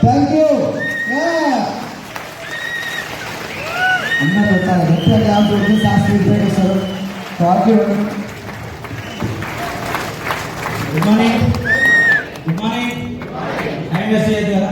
Thank you. అందరూ చాలా గట్టిగా డ్యాన్స్ కొట్టి శాస్త్రి చేస్తారు. Thank you. Good morning. Good morning. Time waste చేయదు కదా,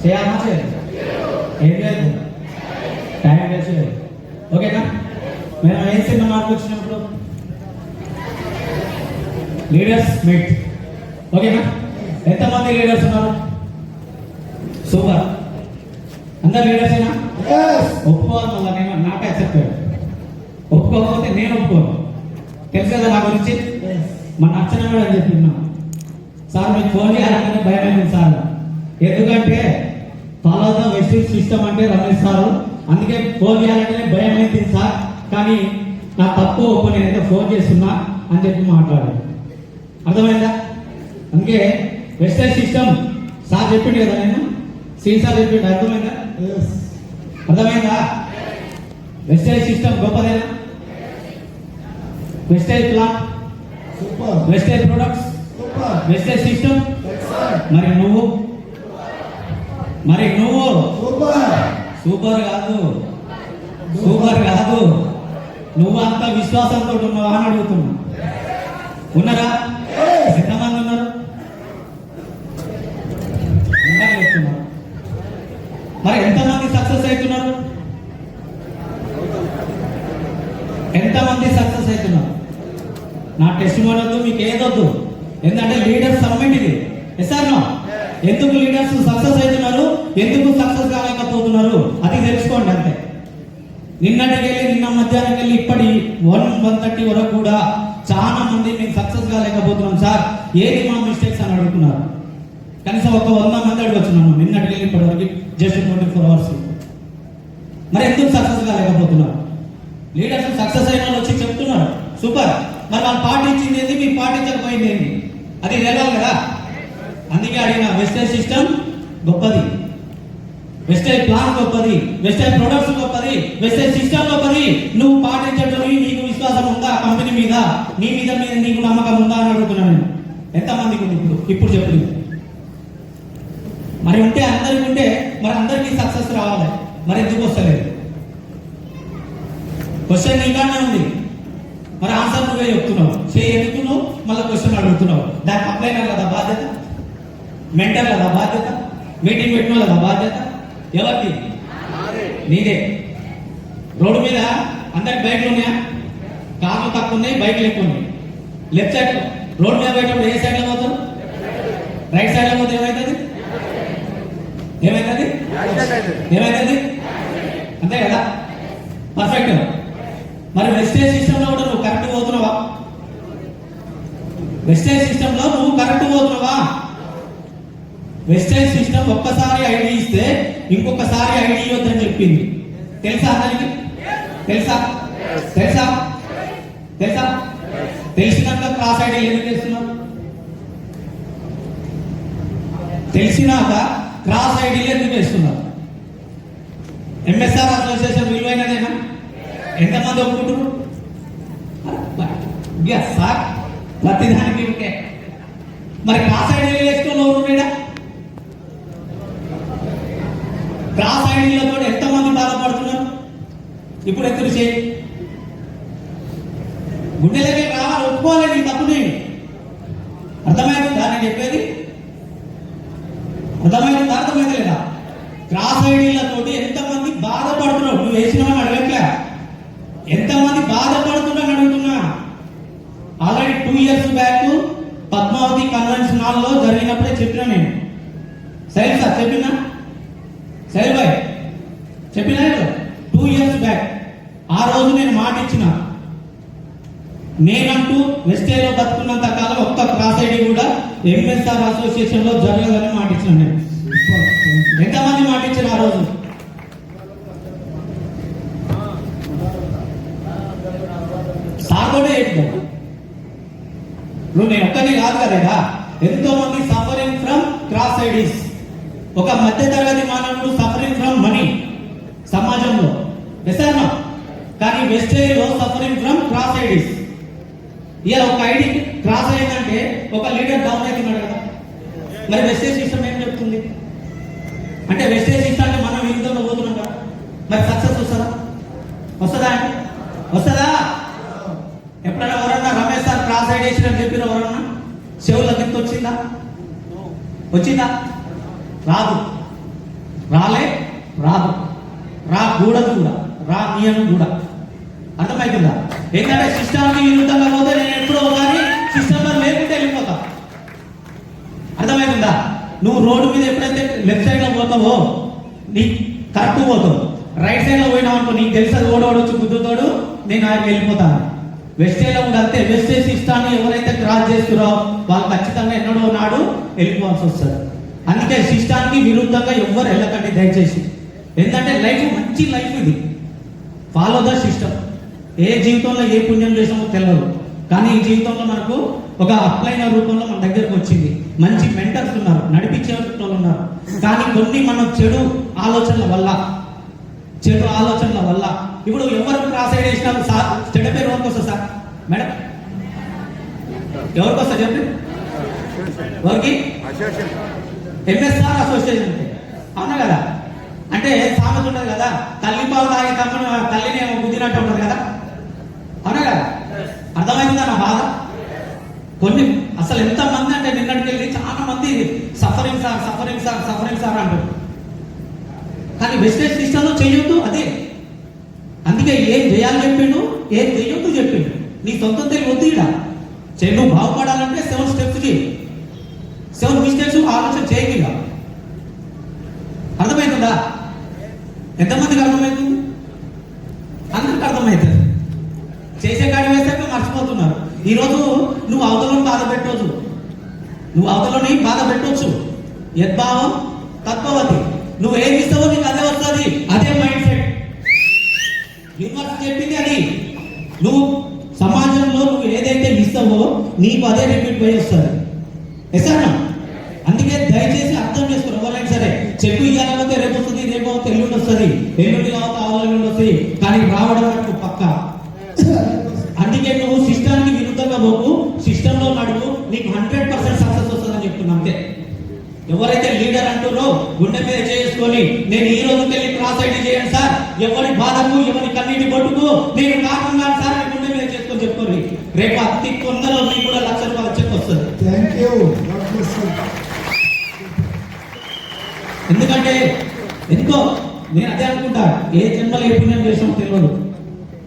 చేయాలా చేయదు, ఏం లేదు, టైం వేస్ట్ చేయదు. ఓకేనా? మేము ఏం సినిమా మార్పు వచ్చినప్పుడు లీడర్స్ మీట్. ఓకేనా? ఎంతమంది లీడర్స్ ఉన్నారు? సూపర్. అందరు లీడర్సేనా? ఒప్పుకోవాలి. మళ్ళీ నేను నాకే యాక్సెప్ట్. ఒప్పుకోకపోతే నేను ఒప్పుకోను. తెలుసు కదా నా గురించి. మన అర్చన అని చెప్పినా సార్ మీకు ఫోన్ చేయాలంటే భయమైంది సార్. ఎందుకంటే ఫాలో ద వెస్టింగ్ సిస్టమ్ అంటే రమేష్ సార్, అందుకే ఫోన్ చేయాలంటే భయమైంది సార్. కానీ నా తప్పు ఒప్పు, నేనైతే ఫోన్ చేస్తున్నా అని చెప్పి మాట్లాడాను. అర్థమైందా? అందుకే వెస్టర్న్ సిస్టమ్ సార్ చెప్పిండు కదా, నేను సార్ చెప్పిండు. అర్థమైందా? అర్థమైందా? వెస్టర్న్ సిస్టమ్ గొప్పదేనా? Western plan super, western products super, western system. మరి నువ్వు సూపర్ కాదు, సూపర్ కాదు. నువ్వు అంత విశ్వాసంతో ఉన్నావా అని అడుగుతున్నా. ఉన్నారా? ఎంతమంది ఉన్నారు? చెప్తున్నారు. మరి ఎంతమంది సక్సెస్ అవుతున్నారు? ఎంతమంది సక్సెస్ అవుతున్నారు? నా టెస్ట్ మోడల్ మీకు ఏదొద్దు, ఎందుకంటే లీడర్స్ సబ్మిట్ ఇది. ఎస్ఆర్నో ఎందుకు లీడర్స్ సక్సెస్ అవుతున్నారు, ఎందుకు సక్సెస్ కాలేకపోతున్నారు అది తెలుసుకోండి అంతే. నిన్నటికి వెళ్ళి నిన్న మధ్యాహ్నం వెళ్ళి ఇప్పటి 1:30 వరకు కూడా చాలా మంది మేము సక్సెస్ కాలేకపోతున్నాం సార్, ఏది మా మిస్టేక్స్ అని అడుగుతున్నారు. కనీసం ఒక 100 మంది అడగొచ్చున్నాను నిన్నటికి వెళ్ళి ఇప్పటి వరకు, జస్ట్ 24 అవర్స్. మరి ఎందుకు సక్సెస్ కాలేకపోతున్నారు? లీడర్స్ సక్సెస్ అయిన వాళ్ళు వచ్చి చెప్తున్నారు సూపర్. మరి వాళ్ళు పాటించింది ఏంది, మీరు పాటించకపోయింది ఏంది, అది తెలియాలి కదా. అందుకే అడిగిన. వెస్టర్న్ సిస్టమ్ గొప్పది, వెస్టర్న్ ప్లాన్ గొప్పది, వెస్టర్న్ ప్రొడక్ట్స్ గొప్పది, వెస్టర్న్ సిస్టమ్ గొప్పది. నువ్వు పాటించడం నీకు విశ్వాసం ఉందా కంపెనీ మీద, నీ మీద నీకు నమ్మకం ఉందా అని అడుగుతున్నాను నేను. ఎంతమందికి ఉంది ఇప్పుడు చెప్పింది? మరి ఉంటే అందరికి ఉంటే మరి అందరికీ సక్సెస్ రావాలి. మరి ఎందుకు వస్తలేదు? క్వశ్చన్ నీకానే ఉంది, మరి ఆన్సర్ నువ్వే చెప్తున్నావు. ఎందుకు నువ్వు మళ్ళీ క్వశ్చన్ అడుగుతున్నావు? దానికి కంప్లైంట్ కదా బాధ్యత, మెంటర్ కదా బాధ్యత, మీటింగ్ పెట్టిన కదా బాధ్యత. ఎవరికి? నీదే. రోడ్డు మీద అందరికి బైక్లు ఉన్నాయా? కార్లు తక్కువ ఉన్నాయి, బైక్లు ఎక్కువ ఉన్నాయి. లెఫ్ట్ సైడ్ రోడ్ మీద పోయేటప్పుడు ఏ సైడ్ లో పోతారు? రైట్ సైడ్ లో పోతే ఏమవుతుంది? ఏమైతుంది? అంతే కదా, పర్ఫెక్ట్. మరి వెస్టేజ్ సిస్టమ్ లో కూడా నువ్వు కరెక్ట్ పోతున్నావా? వెస్టేజ్ సిస్టమ్ లో నువ్వు కరెక్ట్ పోతున్నావా? వెస్టేజ్ సిస్టమ్ ఒక్కసారి ఐడి ఇస్తే ఇంకొకసారి ఐడి ఇవ్వద్దని చెప్పింది. తెలుసా అందరికి? తెలుసా? తెలుసా? తెలుసా? తెలిసినాక క్రాస్ ఐడి ఎందుకు చేస్తున్నారు? తెలిసినాక క్రాస్ ఐడీలు ఎందుకు వేస్తున్నారు? ఎంఎస్ఆర్ అసోసియేషన్ విలువైనదేనా? ఎంతమంది ఒప్పుకుంటున్నారు? సార్ ప్రతిదానికి ఓకే. మరి క్రాస్ ఐడీలు వేసుకున్నారు మీడా? క్రాస్ ఐడీలతో ఎంతమంది బాధపడుతున్నారు? ఇప్పుడు ఎత్తులు చేయి, గుండెలకే రావాలి, ఒప్పుకోవాలి నీ తప్పుని. అర్థమైందా నేను చెప్పేది? అర్థమైందా? అర్థమైంది లేదా? క్రాస్ ఐడీలతోటి ఎంతమంది బాధపడుతున్నావు? నువ్వు వేసినావని అడగట్లే, ఎంతమంది బాధపడుతున్నావు అడుగుతున్నా. ఆల్రెడీ 2 years బ్యాక్ పద్మావతి కన్వెన్షన్ హాల్లో జరిగినప్పుడే చెప్పినా నేను. సైల్ సార్ చెప్పినా, సైల్ బాయ్ చెప్పినా 2 years బ్యాక్. ఆ రోజు నేను మాట ఇచ్చిన, నేనంటూ వెస్టేలో బతుకున్నంత కాలం ఒక్క క్రాస్ ఐడి కూడా ఎంఎస్ఆర్ అసోసియేషన్ లో జరగదని మాట ఇచ్చిన నేను. ఎంతమంది మాట ఇచ్చిన ఆ రోజు? సార్ కూడా ఏంటి, నువ్వు నేను ఒక్కనే కాదు కదా, ఎంతో మంది సఫరింగ్ ఫ్రమ్ క్రాస్ ఐడీస్. ఒక మధ్య తరగతి మానవుడు సఫరింగ్ ఫ్రమ్ మనీ సమాజంలో, ఎస్ఆర్నో. కానీ వెస్టేలో సఫరింగ్ ఫ్రమ్ క్రాస్ ఐడీస్. ఇలా ఒక ఐడి క్రాస్ అయిందంటే ఒక లీడర్ డౌన్ అవుతున్నాడు కదా. మరి వెస్టేజ్ సిస్టమ్ ఏం చెప్తుంది అంటే వెస్టేజ్ సిస్టమ్కి మనం విరుద్ధంగా పోతున్నాం కదా, మరి సక్సెస్ వస్తుందా? వస్తుందా అంటే వస్తుందా? ఎప్పుడైనా ఎవరన్నా రమేష్ సార్ క్రాస్ సైడ్ వేసిన చెప్పిన ఎవరన్నా చెవుల గిఫ్ట్ వచ్చిందా? వచ్చిందా? రాదు, రాదు, రాకూడదు కూడా, రానియను కూడా. అర్థమవుతుందా? ఏంటంటే సిస్టమ్కి విరుద్ధంగా పోతే నేను ఎప్పుడో ఒకసారి సిస్టంలో లేకుంటే వెళ్ళిపోతా. అర్థమవుతుందా? నువ్వు రోడ్డు మీద ఎప్పుడైతే లెఫ్ట్ సైడ్ లో పోతావో నీకు కరెక్ట్ పోతావు, రైట్ సైడ్ లో పోయినావు అనుకో నీకు తెలుసు ఓడవడొచ్చు గుద్దుతాడు, నేను ఆయన వెళ్ళిపోతాను. వెస్టేజ్ లో కూడా అంతే. వెస్టేజ్ సిస్టాన్ని ఎవరైతే క్రాస్ చేస్తున్నారో వాళ్ళు ఖచ్చితంగా ఎన్నడో నాడు వెళ్ళిపోవాల్సి వస్తుంది. అందుకే సిస్టానికి విరుద్ధంగా ఎవ్వరు వెళ్ళకండి దయచేసి. ఎందుకంటే లైఫ్ మంచి లైఫ్ ఇది, ఫాలో ద సిస్టమ్. ఏ జీవితంలో ఏ పుణ్యం చేసామో తెలియదు, కానీ ఈ జీవితంలో మనకు ఒక అప్లైన రూపంలో మన దగ్గరకు వచ్చింది. మంచి మెంటర్స్ ఉన్నారు, నడిపించే వాళ్ళు ఉన్నారు. కానీ కొన్ని మనం చెడు ఆలోచనల వల్ల ఇప్పుడు ఎవరు క్రాస్ సైడ్ వేసినారు సార్, చెడ్డ పేరు ఎవరికి వస్తుంది సార్? మేడం ఎవరికి వస్తుంది చెప్పండి? ఎవరికి? ఎంఎస్ఆర్ అసోసియేషన్ అంటే అవునా కదా? అంటే సామెత ఉంటుంది కదా, తల్లి పాలు తాగే తమ్ముడు తల్లిని గుద్దినట్టు ఉంటుంది కదా, అవునా కదా? అర్థమైందా నా బాధ? కొన్ని అసలు ఎంత మంది అంటే నిన్నటికి వెళ్ళి చాలా మంది సఫరింగ్ సార్ అంటారు. కానీ వెస్టేజ్ సిస్టంలో చేయొద్దు అదే. అందుకే ఏం చేయాలి చెప్పిండు, ఏం చేయొద్దు చెప్పిండు. నీ సొంతం తెలివి వద్దు. ఇక్కడ నువ్వు బాగుపడాలంటే 7 స్టెప్స్ చేయి, 7 మిస్టేక్స్ ఆలోచన చేయకుండా. అర్థమవుతుందా? ఎంతమందికి అర్థమవుతుంది? అందరికి అర్థమవుతుంది. చేసే కాడి వేసాక మర్చిపోతున్నారు. ఈరోజు నువ్వు అవతలని బాధ పెట్టవచ్చు. యద్భావం తత్వవతి. నువ్వు ఏమి ఇస్తావో నీకు అదే వస్తుంది. అదే మైండ్ సెట్. యూనివర్స్ చెప్పింది అది. నువ్వు సమాజంలో నువ్వు ఏదైతే ఇస్తావో నీకు అదే రిపీట్ పోయి వస్తుంది. ఎసానా? అందుకే దయచేసి అర్థం చేసుకోరు. ఎవరైనా సరే చెట్టు ఇవ్వాలంటే రేపు వస్తుంది, రేపు ఎల్లుండి వస్తుంది, ఎల్లుండి కావచ్చు ఆవులెల్లుండి వస్తుంది, కానీ రావడం వరకు పక్క. అందుకే నువ్వు సిస్టానికి విరుద్ధంగా పోకు, సిస్టంలో నడుపు, నీకు 100% సక్సెస్ వస్తుందని చెప్తున్నా. అంతే. ఎవరైతే లీడర్ అంటారో గుండె మీద చేసుకొని నేను ఈ రోజుకి వెళ్ళి క్రాస్ ఐడి చేయండి సార్, ఎవరి బాధకు ఎవరి కన్నీటి బొట్టుకు నేను కాకుండా సార్ అని గుండె మీద చేసుకొని చెప్పుకోండి. రేపు అతి కొందలో మీకు కూడా ₹1,00,000 చెక్ వస్తుంది. ఎందుకంటే ఎందుకో నేను అదే అనుకుంటా, ఏ జన్మలో ఏ పుణ్యం చేసామో తెలియదు,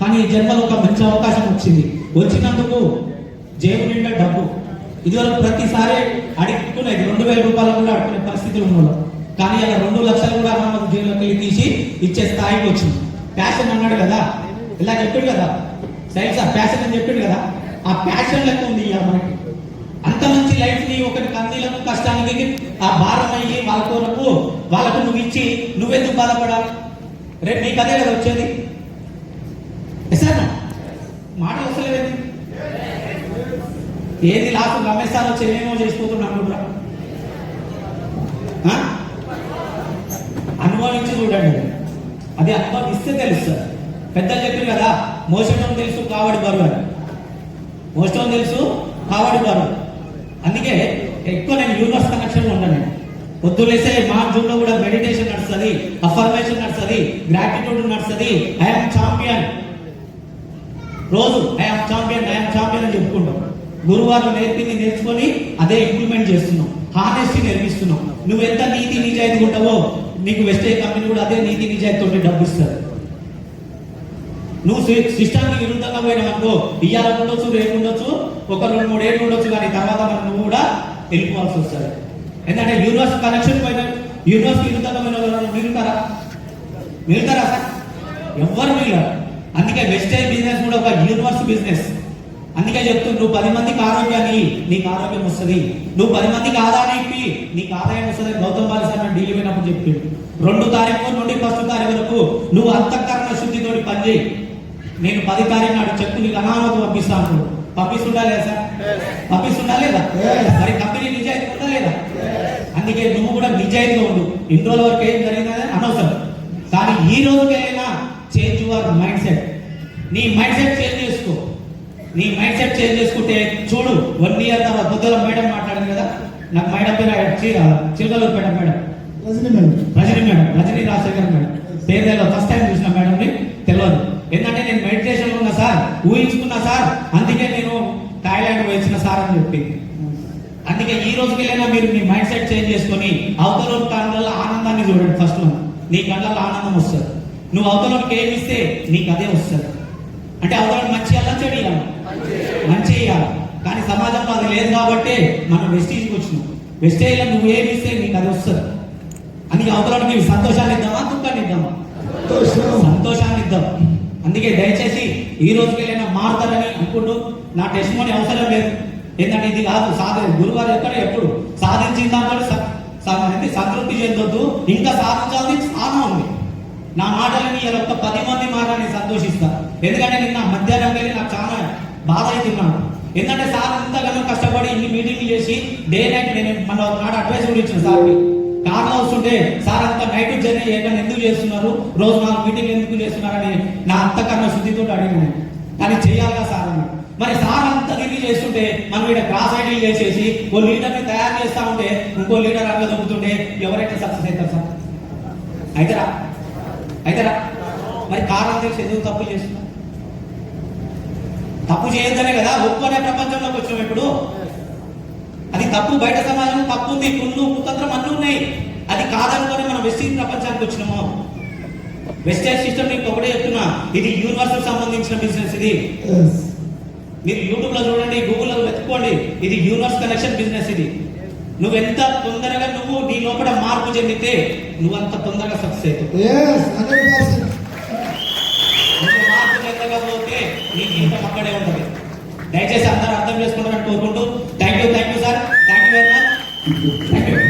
కానీ ఈ జన్మలో ఒక మంచి అవకాశం వచ్చినందుకు జేబు నిండా డబ్బు. ఇదివరకు ప్రతిసారి అడుక్కునేది ₹2,000 కూడా అడుకునే పరిస్థితులు ఉన్నవాళ్ళు, కానీ అలా 2,00,000 కూడా మనకు జేబులోకి వెళ్ళి తీసి ఇచ్చే స్థాయికి వచ్చింది. ప్యాషన్ అన్నాడు కదా, ఇలా చెప్పాడు కదా సైన్స్, ఆ ప్యాషన్ అని చెప్పాడు కదా, ఆ ప్యాషన్ లెక్క ఉంది ఇక మనకి. అంత మంచి లైఫ్ ని ఒకటి కన్నీలకు కష్టానికి ఆ భారం అయ్యి వాళ్ళకు నువ్వు ఇచ్చి నువ్వెందుకు బాధపడాలి? రేపు నీకు అదే కదా వచ్చేది. సార్ మాటలు వస్తలేదు. ఏది లాస్ట్ రమేష్ సార్ వచ్చి ఏమేమో చేసిపోతున్నాడు కూడా. అనుభవించి చూడండి, అది అనుభవిస్తే తెలుస్తుంది. పెద్దలు చెప్పారు కదా, మోసటం తెలుసు కావడి బరువు అని. మోసటం తెలుసు కావడి బరువు. అందుకే ఎక్కువ నేను యూనివర్స్ కనెక్షన్ ఉంటాను. పొద్దులేసే మా జూన్లో కూడా మెడిటేషన్ నడుస్తుంది, అఫర్మేషన్ నడుస్తుంది, గ్రాటిట్యూడ్ నడుస్తుంది. ఐఎమ్ ఛాంపియన్, రోజు ఐఎమ్ ఛాంపియన్ అని చెప్పుకుంటాం. గురువారం నేర్చుకొని అదే ఇంప్లిమెంట్ చేస్తున్నాం. హానెస్టీ నేర్పిస్తున్నాం. నువ్వు ఎంత నీతి నిజాయితీ ఉంటావో నీకు వెస్టేజ్ కంపెనీ కూడా అదే నీతి నిజాయితీతో డబ్బు ఇస్తుంది. నువ్వు సిస్టానికి విరుద్ధంగా పోయినావు అనుకో, ఇయ్యాల ఉండొచ్చు, రేపు ఉండొచ్చు, ఒక 2-3 ఏళ్ళు ఉండొచ్చు, కానీ తర్వాత నువ్వు కూడా వెళ్ళిపోవాల్సి వస్తుంది. ఎందుకంటే యూనివర్స్ కనెక్షన్ పోయిన యూనివర్స్ విరుద్ధంగా పోయిన మిగులుతారా సార్? ఎవ్వరు మిగిలారు. అందుకే వెస్టేజ్ బిజినెస్ కూడా ఒక యూనివర్స్ బిజినెస్. అందుకే చెప్తున్నా, నువ్వు 10 మందికి ఆరోగ్యాన్ని నీకు ఆరోగ్యం వస్తుంది, నువ్వు 10 మందికి ఆదాయం ఇప్పి నీకు ఆదాయం వస్తుంది. గౌతమ్ బాలి సార్ ఢిల్లీ పోయినప్పుడు చెప్పిండు, 2 తారీఖు నుండి 1 తారీఖు వరకు నువ్వు అంతఃకరణ శుద్ధితో పనిచేయి. నేను 10 తారీఖు నాడు చెప్పు నీకు అనామతి పంపిస్తాను. పంపిస్తుండా లేదా సార్? పంపిస్తుండా లేదా? మరి కంపెనీ నిజాయితీ ఉందా లేదా? అందుకే నువ్వు కూడా నిజాయితీగా ఉండు. ఇన్ని రోజుల వరకు ఏం జరిగిందని అనవసరం, కానీ ఈ రోజుకైనా చేంజ్ యువర్ మైండ్ సెట్. నీ మైండ్ సెట్ చేంజ్ చేసుకుంటే చూడు 1 ఇయర్ తర్వాత పొద్దున మేడం మాట్లాడింది కదా, నాకు మేడం పేరు Chilakaluripet madam, Rajini madam. Rajini Rajasekhar madam పేరు తెలియదు. ఫస్ట్ టైం చూసిన మేడంని తెలియదు. ఎందుకంటే నేను మెడిటేషన్ ఉన్నా సార్, ఊహించుకున్నా సార్, అందుకే నేను థాయిలాండ్ వచ్చిన సార్ అని చెప్పి. అందుకే ఈ రోజుకి వెళ్ళినా మీరు మీ మైండ్ సెట్ చేంజ్ చేసుకొని అవతల కళ్ళల్లో ఆనందాన్ని చూడండి. ఫస్ట్ నీ కళ్ళల్లో ఆనందం వస్తుంది. నువ్వు అవతలకి ఏమి ఇస్తే నీకు అదే వస్తుంది. అంటే అవతల మంచి అలా చెడు ఇవ్వాలి, మంచి ఇవ్వాలి. కానీ సమాజంలో అది లేదు కాబట్టి మనం వెస్టేజ్కి వచ్చినాం. వెస్టేజ్లో నువ్వు ఏమి ఇస్తే నీకు అది వస్తుంది. అందుకే అవతలకి నీవు సంతోషాన్ని ఇద్దామా, దుఃఖాన్ని ఇద్దామా? సంతోషాన్ని ఇద్దాం. అందుకే దయచేసి ఈ రోజుకి వెళ్ళినా మారుతారని అనుకుంటూ నా టెస్టిమోనీ అవసరం లేదు. ఏంటంటే ఇది కాదు గురువారు ఎప్పుడు సాధించిన దాంతో సంతృప్తి చెందొద్దు, ఇంకా సాధించాలని చాలా ఉంది. నా మాటలని ఇలా ఒక 10 మంది మాటని సంతోషిస్తా. ఎందుకంటే నిన్న మధ్యాహ్నం వెళ్ళి నాకు చాలా బాధ అవుతున్నాను. ఎందుకంటే సార్ ఎంతగానో కష్టపడి ఇన్ని మీటింగ్లు చేసి డే నైట్ నేను మన నాడు అడ్వైస్ కూడా ఇచ్చిన సార్కి. కార్లో వస్తుంటే సార్ అంత నైట్ జర్నీ చేయకుండా ఎందుకు చేస్తున్నారు, రోజు 4 మీటింగ్ ఎందుకు చేస్తున్నారని నా అంతకన్నా శుద్ధితో అడిగినాను. కానీ చేయాలిగా సార్ అన్నాడు. మరి సార్ అంతా తిరిగి చేస్తుంటే మనం ఇక్కడ క్రాస్ ఐడీలు చేసేసి ఓ లీడర్ని తయారు చేస్తా ఉంటే ఇంకో లీడర్ అట్లా దొరుకుతుంటే ఎవరైతే సక్సెస్ అవుతారు సార్? అయితేరా మరి కారణం తెలిసి ఎందుకు తప్పు చేస్తున్నా? తప్పు చేయొద్దనే కదా ఒప్పుకునే ప్రపంచంలోకి వచ్చినాం. ఇప్పుడు అది తప్పు, బయట సమాజంలో తప్పు ఉంది, కుళ్ళు కుతంత్రం అన్నీ ఉన్నాయి. అది కాదనుకొని మనం వెస్టేజ్ ప్రపంచానికి వచ్చినాము. వెస్టేజ్ సిస్టమ్ నీకు ఒకటే చెప్తున్నా, ఇది యూనివర్సల్ సంబంధించిన బిజినెస్. ఇది మీరు యూట్యూబ్ లో చూడండి, గూగుల్లో వెతుక్కోండి, ఇది యూనివర్స్ కనెక్షన్ బిజినెస్. ఇది నువ్వు ఎంత తొందరగా నువ్వు నీ లోపల మార్పు చెందితే నువ్వు అంత తొందరగా సక్సెస్ అవుతావు. మార్పు చెందకపోతే నీ జీవితం అక్కడే ఉంటుంది. దయచేసి అందరూ అర్థం చేసుకుంటారని కోరుకుంటూ thank you sir, thank you very much, thank you.